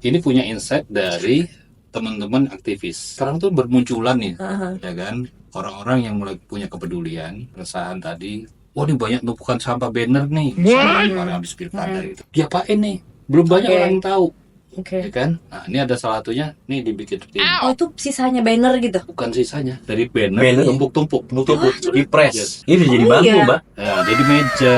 ini punya insight dari teman-teman aktivis. Sekarang tuh bermunculan nih, ya kan, orang-orang yang mulai punya kepedulian, keresahan tadi. Wah, ini banyak tumpukan sampah banner nih, misalnya kemarin habis pilkada itu. Diapain nih? Belum banyak orang yang tahu. Ya kan? Nah, ini ada salah satunya nih dibikin seperti ini. Oh, itu sisanya banner gitu? Bukan sisanya, dari banner tumpuk-tumpuk di press. Ini bisa jadi bangku, Mbak. Ya, jadi meja,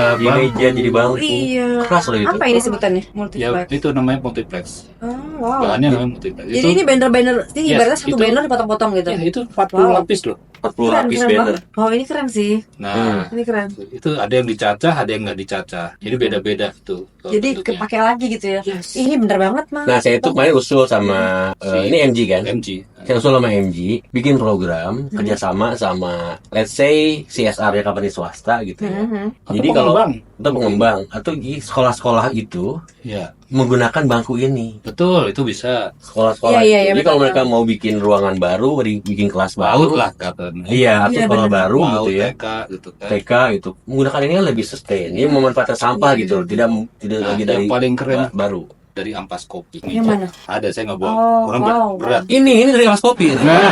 jadi bangku. Iya. Keras loh itu. Apa ini sebutannya? Ya, Multiplex. itu namanya multiplex. Oh, wow. Bahannya namanya multiplex. Jadi ini banner-banner, ini Yes, ibaratnya satu itu- banner dipotong-potong gitu. Ya, itu 40 lapis loh. 40 Keren, lapis keren banner. banget. Oh, ini keren sih. Nah, Ini keren. itu ada yang dicacah, ada yang nggak dicacah. Jadi beda-beda tuh. Jadi kepake lagi gitu ya. Yes. Ini bener banget, Mas. Nah, saya itu kemarin usul sama ini MG kan. MG. Saya usul sama MG bikin program kerjasama sama let's say CSR ya, company swasta gitu ya. Jadi kalau atau pengembang atau di sekolah-sekolah itu Ya, menggunakan bangku ini. betul, itu bisa. Sekolah-sekolah. Iya, Jadi betul. kalau mereka mau bikin ruangan baru, bikin kelas Baut baru lah katanya. Iya, atau Iya, sekolah benar. baru Baut, gitu ya. TK gitu kan. TK itu menggunakan ini kan lebih sustain. Ini memanfaatkan sampah gitu, tidak Nah, lagi yang dari paling keren baru. dari ampas kopi. Yang mana? Ada, saya nggak bohong. Oh, Orang wow. berat. Ini dari kelas kopi. Nah,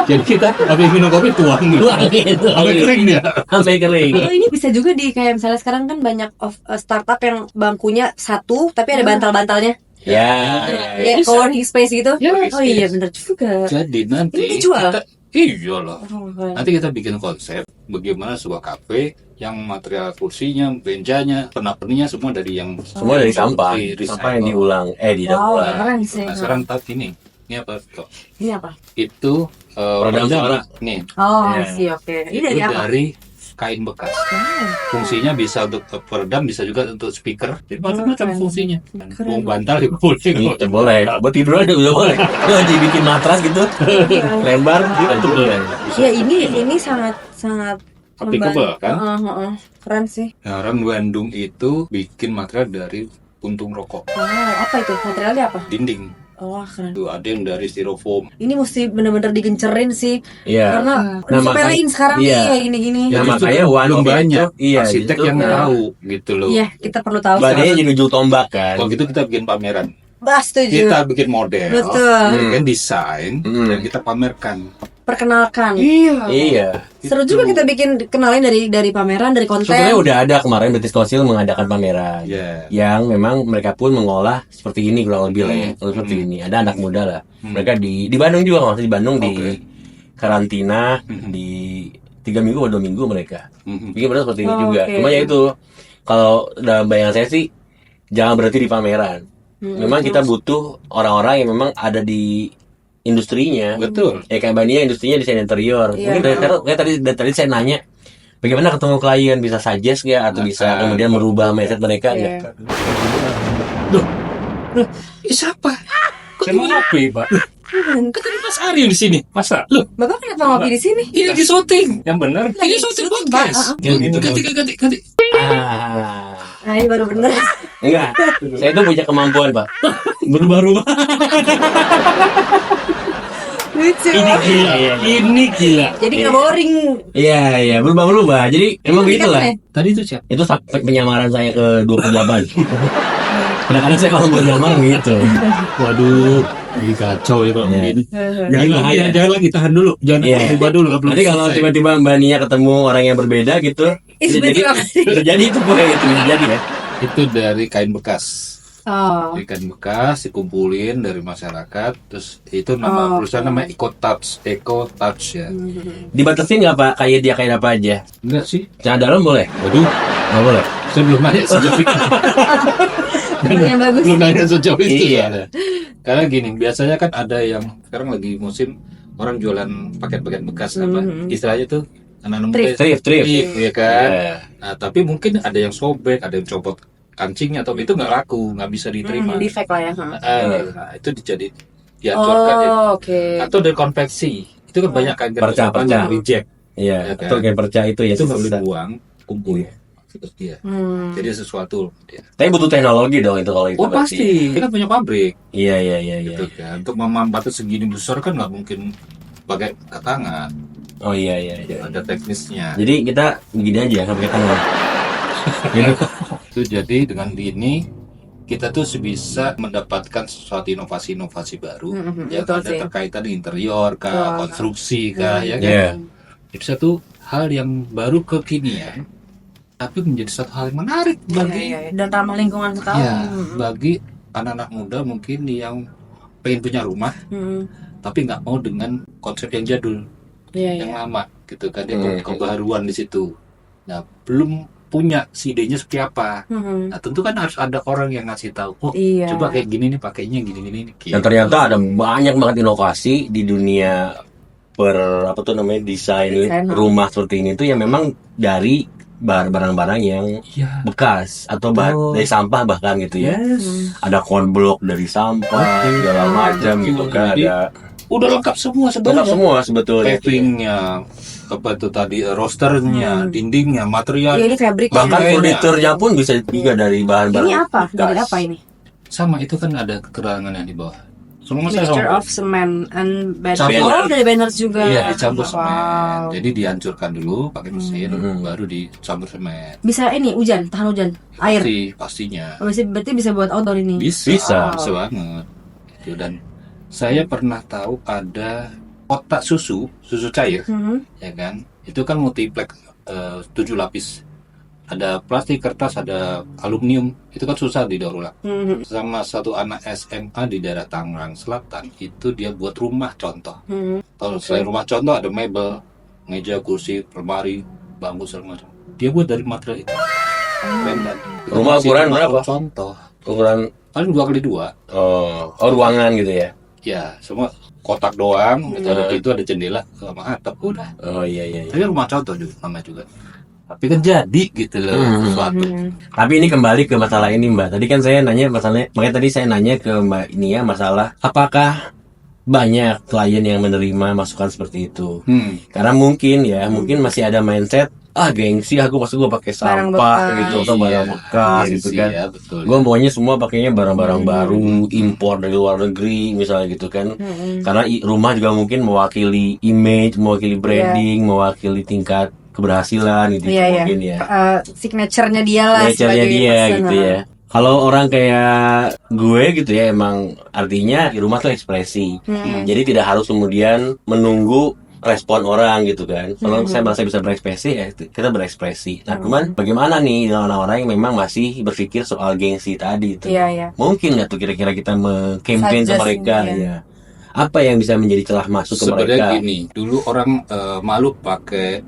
jadi kita habis minum kopi tuang gitu. Sampai kering dia. Sampai kering. Oh, ini bisa juga di kayak misalnya sekarang kan banyak startup yang bangkunya satu tapi ada bantal-bantalnya. Ya, Ya, co-working space gitu. Yes, Oh iya, yes. bener juga. Jadi nanti Ini dijual? iyalah. Oh, keren. Nanti kita bikin konsep bagaimana sebuah kafe yang material kursinya, benjanya, pernak-perniknya semua dari yang semua dari sampah. recycle. Sampah yang diulang, didaur Wow, ulang. keren sih. Nah, sekarang tahap ini apa kok? Ini apa? Itu Peredam suara. nih. Oh, Ya. sih, oke. Ini Itu dari apa? dari kain bekas. Fungsinya bisa untuk peredam, bisa juga untuk speaker. Jadi macam-macam keren. fungsinya. Keren. Mau bantal juga boleh. Iya, boleh. Buat tidur aja udah boleh. Dibikin matras gitu, lebar gitu. Ya, ini sangat Applicable, kan? Keren sih. Nah, orang Bandung itu bikin material dari puntung rokok, Wow, apa itu? Materialnya apa? dinding. Oh, keren. Itu ada yang dari styrofoam. Ini mesti bener-bener digencerin sih. Iya. Karena Nah, disepelein sekarang iya. nih kayak gini-gini. Ya, Justru makanya one belum of it banyak itu, iya, arsitek itu, yang tahu gitu loh. Iya, kita perlu tahu. Badannya jadi ujung tombak kan. Kalau gitu kita bikin pameran. Setuju. Kita bikin model, Betul. kan desain, dan kita pamerkan. Perkenalkan. Iya. Seru juga kita bikin kenalin dari pameran, dari konten. Sebenarnya udah ada kemarin British Council mengadakan pameran Iya. yang memang mereka pun mengolah seperti ini kurang lebih lah ya, seperti ini. Ada anak muda lah. Mereka di Bandung juga, maksudnya di Bandung di karantina di 3 minggu atau 2 minggu mereka. Bikin benar seperti ini juga. oke. Cuma ya itu kalau dalam bayangan saya sih jangan berhenti di pameran. Memang kita butuh orang-orang yang memang ada di industrinya. Betul. Ya kayak Bania industrinya desain interior. Iya. Mungkin dari tadi saya nanya bagaimana ketemu klien, bisa suggest nggak atau bisa kemudian merubah mindset mereka Iya. nggak? Loh, siapa? Saya mau ngopi, Pak. Kan tadi Mas Aryo di sini. Masa? Loh, Bapak kenapa ngopi di sini? ini di syuting. Yang benar. Lagi Ini syuting syuting, podcast. Pak. Yang itu ganti. Nah, ini baru bener. Enggak, saya tuh punya kemampuan Pak. Berubah-ubah. Lucu. Ini gila. Jadi nggak boring. Iya, berubah-ubah. Jadi emang begitulah. Kan, Tadi itu siapa? Itu sampai penyamaran saya ke 28. Kadang-kadang saya kalau buat nyamar gitu. Waduh, ini kacau ya kalau Iya. begini. Bahaya. Jangan lagi, tahan dulu. Jangan Iya. ubah dulu. belum Nanti kalau selesai. tiba-tiba Mbak Nia ketemu orang yang berbeda gitu, Itu bisa jadi itu boleh itu bisa jadi ya. Itu dari kain bekas. Oh. Dari kain bekas dikumpulin dari masyarakat. Terus itu nama perusahaan namanya Eco Touch ya. Dibatasin nggak Pak? Kayak dia kayak apa aja? Enggak sih. Celana dalam boleh? Waduh, Nggak boleh. saya belum nanya sejauh itu. Yang bagus. Belum nanya sejauh itu. Iya. soalnya. Karena gini, biasanya kan ada yang sekarang lagi musim orang jualan paket-paket bekas apa? Istilahnya tuh nanam Thrift. iya kan. Iya. Nah, tapi mungkin ada yang sobek, ada yang copot kancingnya, atau itu nggak laku, nggak bisa diterima. Defect lah ya. Nah, itu diaturkan ya. Oh, oke. Atau dari konveksi, itu kan banyak kan Perca. yang reject, Iya, Ya kan? atau kayak percaya itu ya itu nggak boleh susah. buang, kumpul. Terus dia. Jadi sesuatu dia. Tapi butuh teknologi dong itu kalau itu. Oh pasti, kita punya pabrik, Iya. gitu kan. Untuk memanfaatkan segini besar kan nggak mungkin pakai tangan, Oh iya. ada teknisnya. Jadi kita begini aja sampai tangan. Gitu. Itu jadi dengan ini kita tuh bisa mendapatkan sesuatu inovasi-inovasi baru yang betul ada sih. terkaitan interior kah, Betul. konstruksi kah, ya kan? Iya. Itu satu hal yang baru kekinian, tapi menjadi satu hal yang menarik bagi Iya. Dan ramah lingkungan sekali. ya, bagi anak-anak muda mungkin yang pengen punya rumah, tapi nggak mau dengan konsep yang jadul, Iya. yang lama, gitu kan? Dia kebaruan di situ. Nah, belum punya si idenya seperti apa. Nah, tentu kan harus ada orang yang ngasih tahu. Oh, Iya. coba kayak gini nih pakainya gini. Gitu. Dan ternyata ada banyak banget inovasi di dunia desain Desain, rumah seperti ini tuh yang memang dari barang-barang yang Iya. bekas atau Betul. dari sampah bahkan gitu ya. Yes. Ada cornblock dari sampah segala macam gitu kan, Jadi, ada udah lengkap semua lengkap sebenarnya. semua sebetulnya. Pavingnya, apa itu tadi, rosternya, dindingnya, material. Iya, ini fabriknya. Bahkan Kayaknya. furniturnya pun bisa juga dari bahan-bahan Ini apa? bekas. Dari apa ini? Sama itu kan ada keterangannya di bawah. Semua saya Mixture sama. of cement and banners. Campur. Oh, dari banners juga. Iya, dicampur Wow. semen. Jadi dihancurkan dulu pakai mesin, baru dicampur semen. Bisa ini hujan, tahan hujan, air. Pastinya. Oh, berarti bisa buat outdoor ini. Bisa. Bisa banget. Itu, dan saya pernah tahu ada kotak susu cair, ya kan? Itu kan multiplex 7 lapis. Ada plastik, kertas, ada aluminium. Itu kan susah didaur ulang. Sama satu anak SMA di daerah Tangerang Selatan, itu dia buat rumah contoh. Kalau selain rumah contoh ada mebel, meja, kursi, lemari, bangku segala macam. Dia buat dari material itu. Keren kan? Itu Rumah masih ukuran cuma berapa? Contoh. Ukuran Paling 2x2. ruangan gitu ya. Ya, semua kotak doang. Ada pintu, ada jendela, sama atap. Udah. Oh iya. Tapi rumah contoh juga, namanya juga. Tapi kan jadi gitu loh sesuatu. Tapi ini kembali ke masalah ini Mbak. Tadi kan saya nanya masalahnya, makanya tadi saya nanya ke Mbak ini ya masalah apakah banyak klien yang menerima masukan seperti itu. Karena mungkin masih ada mindset gengsi aku pasti gue pakai Barang sampah bekas. gitu atau barang bekas gitu kan. Ya, betul. Gue pokoknya semua pakainya barang-barang baru, impor dari luar negeri misalnya gitu kan. Karena rumah juga mungkin mewakili image, mewakili branding, mewakili tingkat keberhasilan gitu mungkin ya. Signature-nya dia lah. Nature-nya sebagai dia person, gitu ya. Kalau orang kayak gue gitu ya, emang artinya di rumah tuh ekspresi. Jadi tidak harus kemudian menunggu respon orang gitu kan. Kalau saya merasa bisa berekspresi ya kita berekspresi. Nah cuman bagaimana nih dengan orang-orang yang memang masih berpikir soal gengsi tadi itu. Iya. Mungkin nggak tuh kira-kira kita me-campaign ke Suggest, mereka iya. ya. Apa yang bisa menjadi celah masuk ke mereka? Sebenarnya gini, dulu orang malu pakai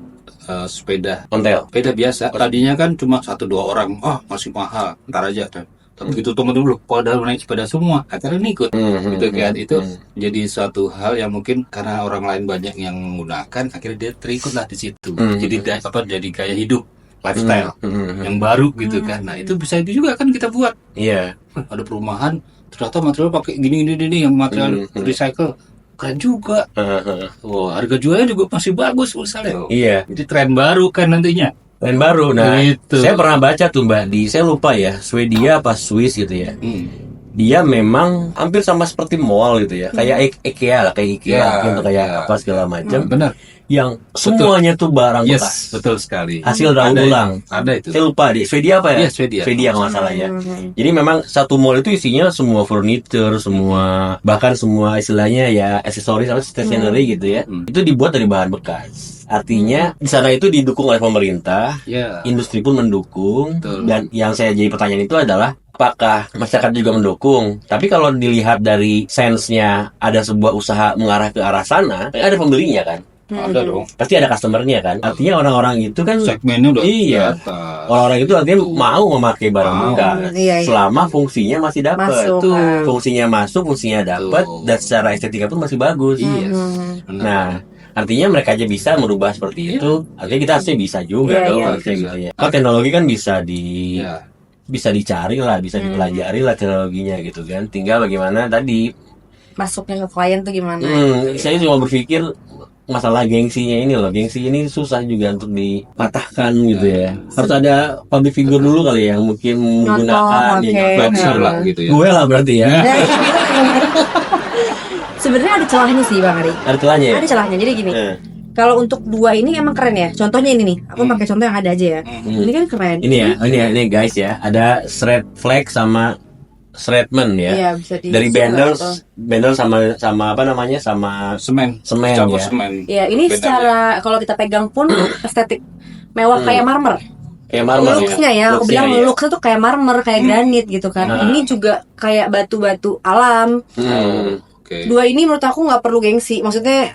sepeda Ontel. biasa. Tadinya kan cuma 1-2 orang, masih mahal, ntar aja. Tapi begitu teman-teman lu pada naik sepeda semua, akhirnya ikut. Gitu kan, itu jadi suatu hal yang mungkin karena orang lain banyak yang menggunakan, akhirnya dia terikut lah di situ. Jadi jadi gaya hidup, lifestyle yang baru gitu kan. Nah itu bisa itu juga kan kita buat. Iya. Ada perumahan, ternyata material pakai gini yang material recycle. Keren juga. Harga jualnya juga masih bagus misalnya. Iya. Jadi tren baru kan nantinya. Tren baru. Nah, Gitu. saya pernah baca tuh Mbak saya lupa ya, Swedia apa Swiss gitu ya. Dia memang hampir sama seperti mall gitu ya. Kayak IKEA lah, kayak IKEA atau kayak apa segala macam. Benar. Yang semuanya tuh barang bekas. Betul sekali. Hasil daur ulang. Ada itu. Saya lupa di Swedia apa ya? Iya, Swedia. Swedia kalau nggak salah ya. Jadi memang satu mall itu isinya semua furniture, semua bahkan semua istilahnya ya aksesoris atau stationery gitu ya. Itu dibuat dari bahan bekas. Artinya di sana itu didukung oleh pemerintah, Ya. industri pun mendukung. Betul. Dan yang saya jadi pertanyaan itu adalah apakah masyarakat juga mendukung? Tapi kalau dilihat dari sense-nya ada sebuah usaha mengarah ke arah sana, ada pembelinya kan? Ada dong. Pasti ada customer-nya kan? Artinya orang-orang itu kan Segmennya udah iya. di atas. Orang-orang itu artinya mau memakai barang bekas iya. selama fungsinya masih dapat. Masuk, Fungsinya masuk, fungsinya dapat dan secara estetika pun masih bagus. Iya. Benar. Nah, artinya mereka aja bisa merubah seperti itu. Artinya kita harusnya bisa juga Iya, dong iya. harusnya gitu ya. Kalau teknologi kan bisa Iya. bisa dicari lah, bisa dipelajari lah teknologinya gitu kan. Tinggal bagaimana tadi. Masuknya ke klien tuh gimana? Saya cuma berpikir masalah gengsinya ini loh. Gengsi ini susah juga untuk dipatahkan gitu ya. Harus ada public figure dulu kali ya, yang mungkin menggunakan oke. Influencer lah gitu ya. gue lah berarti ya. Sebenarnya ada celahnya sih Bang Ari. Ada celahnya ya? Ada celahnya. Jadi gini. Kalau untuk 2 ini emang keren ya. Contohnya ini nih. Aku pakai contoh yang ada aja ya. Ini kan keren. Ini guys ya, ada thread flag sama treatment ya. Iya, bisa di Dari banner sama apa namanya, sama Semen ya. campur semen. Iya, ini Beda secara kalau kita pegang pun estetik mewah kayak marmer. Kayak marmer Looks-nya ya, aku bilang ya. looks-nya tuh kayak marmer, kayak granit gitu kan. Ini juga kayak batu-batu alam. Oke. Dua ini menurut aku nggak perlu gengsi. Maksudnya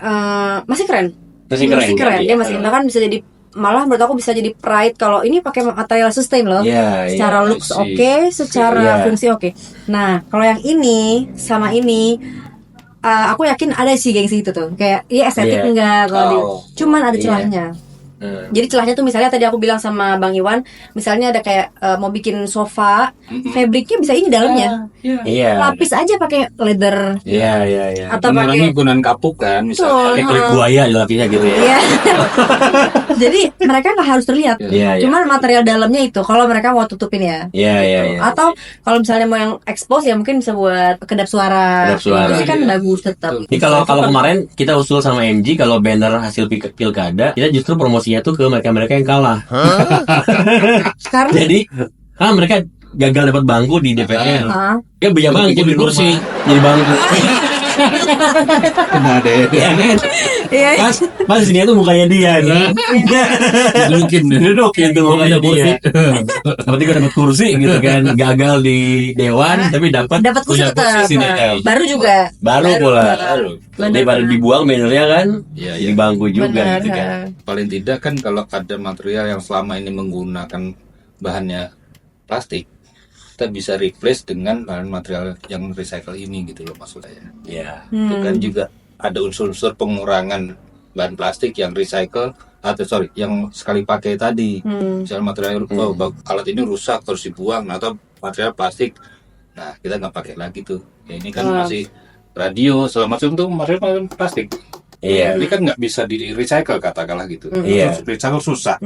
masih keren. Masih keren. Dia masih bahkan bisa jadi, malah menurut aku bisa jadi pride kalau ini pakai material sustain loh. Iya, Secara iya. looks oke, secara Iya. fungsi oke. Nah, kalau yang ini sama ini aku yakin ada sih gengsi itu tuh. Kayak iya estetik Iya. enggak kalau cuman ada Iya. celahnya. Jadi celahnya tuh misalnya tadi aku bilang sama Bang Iwan, misalnya ada kayak mau bikin sofa, fabriknya bisa ini dalamnya. Iya. Lapis aja pakai leather Iya. atau Mengurangi pakai gunaan kapuk kan misalnya. Betul. Kulit buaya di lapisnya gitu ya. Iya. Jadi mereka nggak harus terlihat. Iya. Cuman material dalamnya itu kalau mereka mau tutupin ya. Iya. Atau kalau misalnya mau yang expose ya mungkin bisa buat kedap suara. Kedap suara. Itu kan bagus tetap. Ini kalau kemarin kita usul sama MG kalau banner hasil pilkada, kita justru promosinya tuh ke mereka yang kalah. Sekarang Jadi mereka gagal dapat bangku di DPR. Ya banyak bangku di kursi jadi bangku. Kena deh. Iya kan? iya. Pas sini tuh mukanya dia nih. Dudukin tuh mukanya dia. Berarti gue dapat kursi gitu kan. Gagal di dewan tapi dapat Kursi tetap. sini. Baru juga. Baru pula. Daripada dibuang bannernya kan. Iya, Jadi bangku juga Benar. gitu kan. Paling tidak kan kalau ada material yang selama ini menggunakan bahannya plastik, kita bisa replace dengan bahan material yang recycle ini gitu loh maksud saya. Iya. Itu kan juga ada unsur-unsur pengurangan bahan plastik yang recycle atau yang sekali pakai tadi. Misalnya material alat ini rusak terus dibuang atau material plastik. Nah, kita nggak pakai lagi tuh. Ya, ini kan masih radio segala macam tuh material plastik. Iya. Ini kan nggak bisa di recycle katakanlah gitu. Iya. Recycle susah.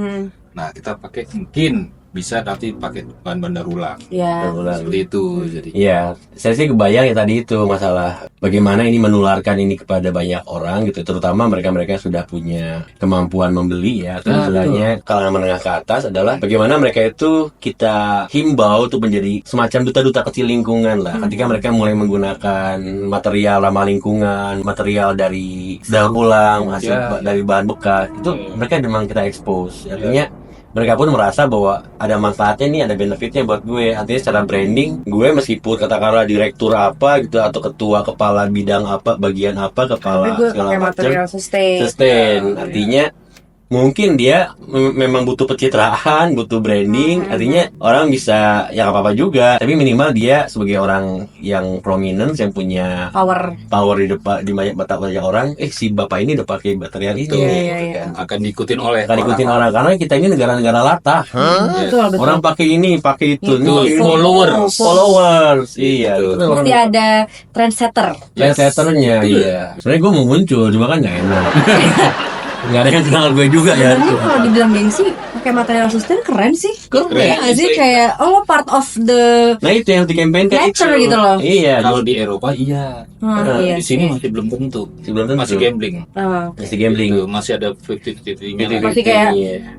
Nah, kita pakai mungkin bisa nanti pakai bahan-bahan daur ulang. Ya. Seperti itu jadi. Iya, saya sih kebayang ya tadi itu masalah bagaimana ini menularkan ini kepada banyak orang gitu, terutama mereka-mereka yang sudah punya kemampuan membeli ya, atau istilahnya kalangan menengah ke atas adalah bagaimana mereka itu kita himbau untuk menjadi semacam duta-duta kecil lingkungan lah. Ketika mereka mulai menggunakan material ramah lingkungan, material dari daur ulang, hasil dari bahan bekas, itu mereka memang kita expose. Artinya mereka pun merasa bahwa ada manfaatnya nih, ada benefitnya buat gue. Artinya secara branding, gue meskipun katakanlah direktur apa gitu atau ketua kepala bidang apa, bagian apa, kepala Tapi gue segala pakai macam material sustain. Artinya mungkin dia memang butuh pencitraan, butuh branding. Artinya orang bisa ya nggak apa-apa juga, tapi minimal dia sebagai orang yang prominent yang punya power di depan di banyak mata banyak orang. Si bapak ini udah pakai material ini. Iya. Akan diikutin oleh Akan ikutin orang karena kita ini negara-negara latah. Betul. Orang pakai ini, pakai itu. Ini Followers. Iya. Gitu. Itu Mesti ada trendsetter. trendsetternya. Iya. Sebenarnya gue mau muncul, cuma kan nggak enak. Nggak ada yang kenal gue juga ya. Tapi kalau dibilang gengsi pakai material sustain keren sih. Keren. Ya nggak sih kayak lo part of the Nah itu yang di campaign kan nature gitu loh. Iya. Kalau di Eropa iya. Iya Di sini masih belum tentu. Sebelum tentu. Masih gambling. Masih gambling. Gitu. Masih ada 50-50. Pasti kayak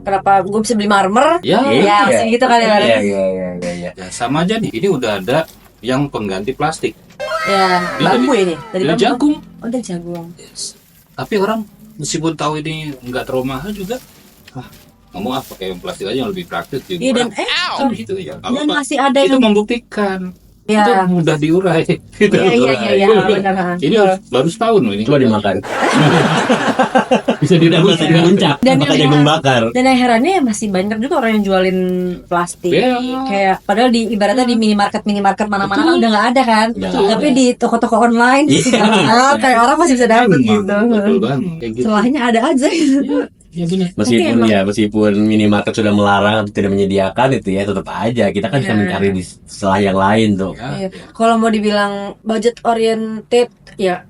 kenapa gue bisa beli marmer? Ya, Ya, masih gitu kali ya. Iya. ya sama aja nih. Ini udah ada yang pengganti plastik. Ya, bambu ini. Dari jagung. Oh, dari jagung. Tapi orang meskipun tahu ini nggak terlalu mahal juga, ngomong pakai yang plastik aja yang lebih praktis juga. Iya dan gitu ya. dan masih ada Itu yang membuktikan. Ya. Itu mudah diurai. Iya, benar. Ini baru setahun loh ini. Coba dimakan. Bisa direbus di puncak. Dan Pakai yang jagung bakar. Dan yang herannya masih banyak juga orang yang jualin plastik. Iya. Kayak padahal di ibaratnya di minimarket mana-mana kan udah nggak ada kan. Tapi di toko-toko online kayak orang masih bisa dapet gitu. Betul banget. Kayak gitu. Celahnya ada aja gitu. Ya gini. Meskipun minimarket sudah melarang atau tidak menyediakan itu ya tetap aja kita kan bisa mencari di setelah yang lain tuh. Iya. Kalau mau dibilang budget oriented ya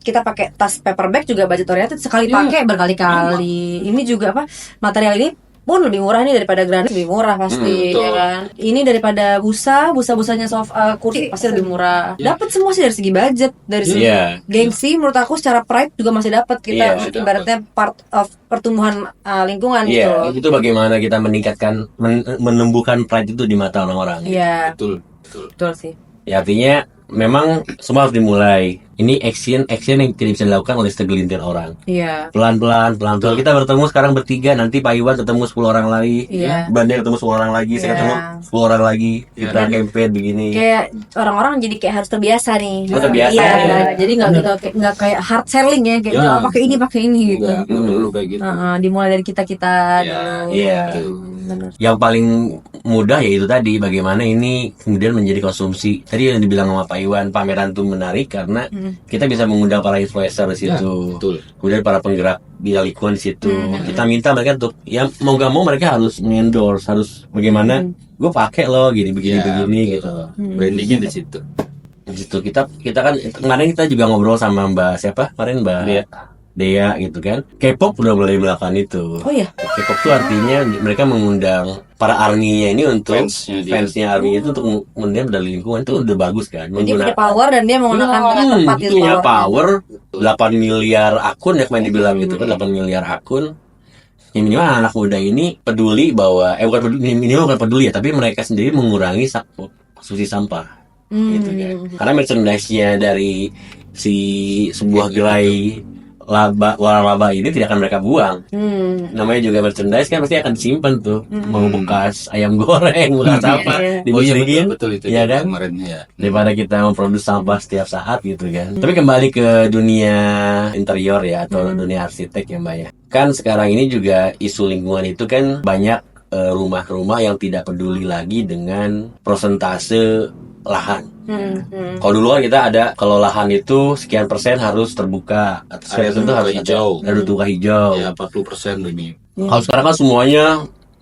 kita pakai tas paperback juga budget oriented, sekali pakai berkali-kali. Ini juga material ini pun lebih murah nih daripada granit, lebih murah pasti ya kan. Ini daripada busanya kursi pasti lebih murah. Dapat semua sih dari segi budget, dari segi gengsi menurut aku secara pride juga masih dapat kita ibaratnya part of pertumbuhan lingkungan gitu loh. Itu bagaimana kita meningkatkan menumbuhkan pride itu di mata orang-orang. Iya. Betul. Betul sih. Ya artinya memang semua harus dimulai. Ini action yang tidak bisa dilakukan oleh segelintir orang. Iya. Pelan-pelan kita bertemu sekarang bertiga, nanti Pak Iwan ketemu 10 orang lagi, Iya. Bandel ketemu 10 orang lagi, saya Iya. ketemu 10 orang lagi, kita campaign begini. Kayak orang-orang jadi kayak harus terbiasa nih. Oh, terbiasa, Iya. ya. Jadi nggak kayak hard selling ya, kayak Ya. pakai ini gitu. Nggak perlu kayak gitu. Dimulai dari kita Ya, dulu. Iya. Bener. Yang paling mudah yaitu tadi bagaimana ini kemudian menjadi konsumsi. Tadi yang dibilang sama Pak Iwan, pameran itu menarik karena kita bisa mengundang para influencer di situ. Betul. Kemudian para penggerak bidang lingkungan di situ. Kita minta mereka untuk ya mau gak mau mereka harus endorse, harus bagaimana gue pakai loh gini begini betul. gitu. Brandingnya di situ. Di situ kita kan kemarin kita juga ngobrol sama Mbak siapa? Kemarin Mbak Dea gitu kan. K-pop udah mulai melakukan itu. Oh iya. K-pop itu artinya mereka mengundang para army-nya ini untuk fansnya army itu untuk kemudian medali lingkungan itu udah bagus kan. Dia punya power dan dia menggunakan dengan tepat gitu. Punya powernya. power 8 miliar akun ya kemarin dibilang gitu kan 8 miliar akun. Yang minimal anak muda ini peduli bahwa bukan peduli, minimal bukan peduli ya, tapi mereka sendiri mengurangi konsumsi sampah gitu kan. Karena merchandise-nya dari si sebuah gerai laba ini tidak akan mereka buang. Namanya juga merchandise kan pasti akan disimpan tuh. Mau bekas ayam goreng, bekas apa dibersihkan. Betul itu. Ya kan? Kemarin ya. Daripada kita memproduksi sampah setiap saat gitu kan. Tapi kembali ke dunia interior ya atau dunia arsitek ya Mbak ya. Kan sekarang ini juga isu lingkungan itu kan banyak rumah-rumah yang tidak peduli lagi dengan persentase lahan. Kalau dulu kan kita ada kalau lahan itu sekian persen harus terbuka, sekian persen itu harus hijau. ada terbuka hijau. Ya 40% lebih. Kalau sekarang kan semuanya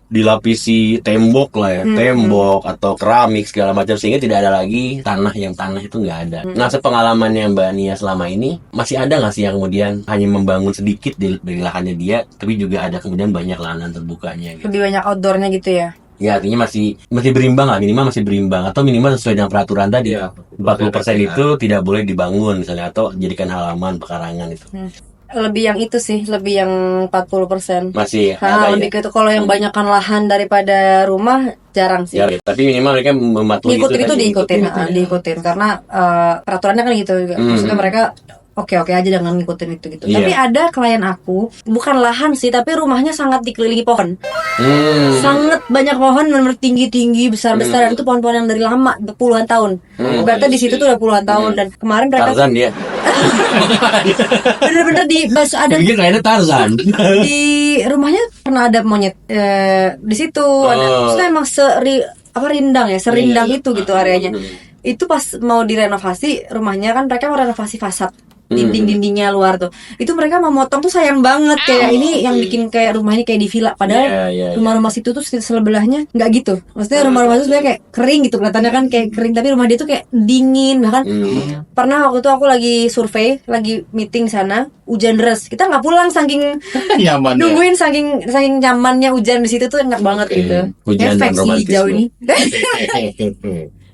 dilapisi tembok lah ya, tembok atau keramik segala macam sehingga tidak ada lagi tanah itu nggak ada. Nah, sepengalamannya Mbak Nia selama ini masih ada nggak sih yang kemudian hanya membangun sedikit dari lahannya dia, tapi juga ada kemudian banyak lahan terbukanya gitu. Lebih banyak outdoornya gitu ya. Ya artinya masih berimbang lah, minimal masih berimbang atau minimal sesuai dengan peraturan tadi. Ya, 40% itu tidak boleh dibangun misalnya atau jadikan halaman pekarangan itu. Lebih yang itu sih, lebih yang 40%. Masih ada lebih ya. ke itu. Kalau yang banyakkan lahan daripada rumah jarang sih. Ya, tapi minimal mereka mematuhi Ngikutin itu tadi. diikutin karena peraturannya kan gitu juga. Maksudnya mereka oke aja dengan ngikutin itu gitu. Iya. Tapi ada klien aku bukan lahan sih, tapi rumahnya sangat dikelilingi pohon. Sangat banyak pohon, benar-benar tinggi besar-besar. Dan itu pohon-pohon yang dari lama puluhan tahun. Berarti di situ tuh udah puluhan tahun. Dan kemarin mereka Tarzan dia. bener-bener ada Bikin kayaknya Tarzan. di rumahnya pernah ada monyet di situ. Ada, maksudnya emang serindang itu gitu areanya. Itu pas mau direnovasi rumahnya kan mereka mau renovasi fasad. Dinding-dindingnya luar tuh. Itu mereka mau motong tuh sayang banget kayak ini yang bikin kayak rumah ini kayak di villa padahal rumah-rumah situ tuh sebelahnya nggak gitu. Maksudnya rumah-rumah itu sebenarnya kayak kering gitu kelihatannya kan kayak kering tapi rumah dia tuh kayak dingin bahkan pernah waktu itu aku lagi survei, lagi meeting sana, hujan deras. Kita nggak pulang saking Nyaman. nungguin saking nyamannya hujan di situ tuh enak banget gitu. Hujan dan Efek si romantis hijau loh. ini.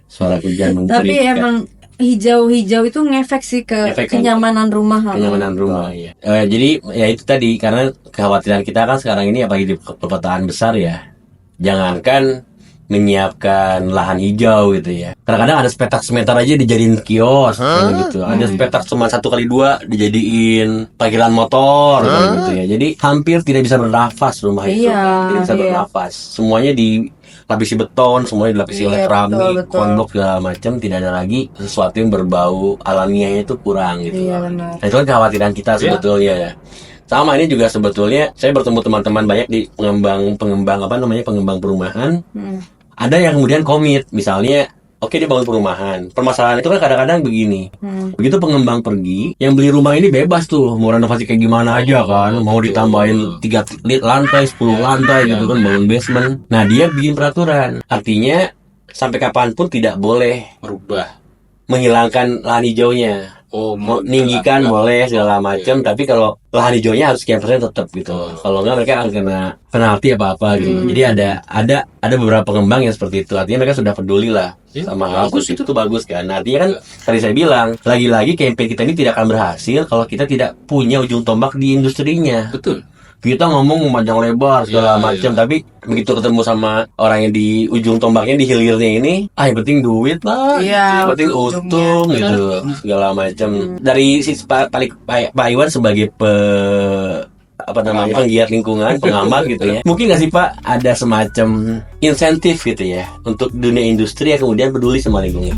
Suara hujan Tapi menceritakan. emang hijau itu ngefek sih ke Efek kan? kenyamanan rumah. Kenyamanan rumah ya. Jadi ya itu tadi karena kekhawatiran kita kan sekarang ini apalagi di perkotaan besar ya. Jangankan menyiapkan lahan hijau gitu ya. Kadang-kadang ada petak semeter aja dijadiin kios gitu. Ada petak cuma 1x2 dijadiin parkiran motor gitu ya. Jadi hampir tidak bisa bernafas rumah itu. Iya, Tidak bisa iya. bernafas. Semuanya dilapisi beton, semuanya dilapisi oleh Iya, keramik, betul. konblok segala macam. Tidak ada lagi sesuatu yang berbau alamiahnya itu kurang gitu. Iya, benar. Nah, itu kan kekhawatiran kita sebetulnya ya. Sama ini juga sebetulnya saya bertemu teman-teman banyak di pengembang perumahan. Ada yang kemudian komit, misalnya oke dia bangun perumahan. Permasalahan itu kan kadang-kadang begini. Begitu pengembang pergi, yang beli rumah ini bebas tuh, mau renovasi kayak gimana aja kan, mau ditambahin 3 lantai, 10 lantai gitu kan, bangun basement. Nah, dia bikin peraturan. Artinya sampai kapanpun tidak boleh Merubah. menghilangkan lahan hijaunya. Mau ninggikan boleh segala macam, tapi kalau lahan hijaunya harus sekian persen tetap gitu. Kalau enggak mereka akan kena penalti apa gitu. Jadi ada beberapa pengembang yang seperti itu. Artinya mereka sudah peduli lah sama hal itu bagus kan. Nah, artinya kan tadi saya bilang lagi-lagi campaign kita ini tidak akan berhasil kalau kita tidak punya ujung tombak di industrinya. Betul. kita ngomong panjang lebar segala Iya, macam, iya. tapi begitu ketemu sama orang yang di ujung tombaknya, di hilirnya ini, yang penting duit lah, Iya, yang penting ujungnya. untung gitu, segala macam. Dari sisi Pak Iwan sebagai penggiat lingkungan, pengamat gitu ya. Mungkin nggak sih Pak ada semacam insentif gitu ya untuk dunia industri yang kemudian peduli sama lingkungan?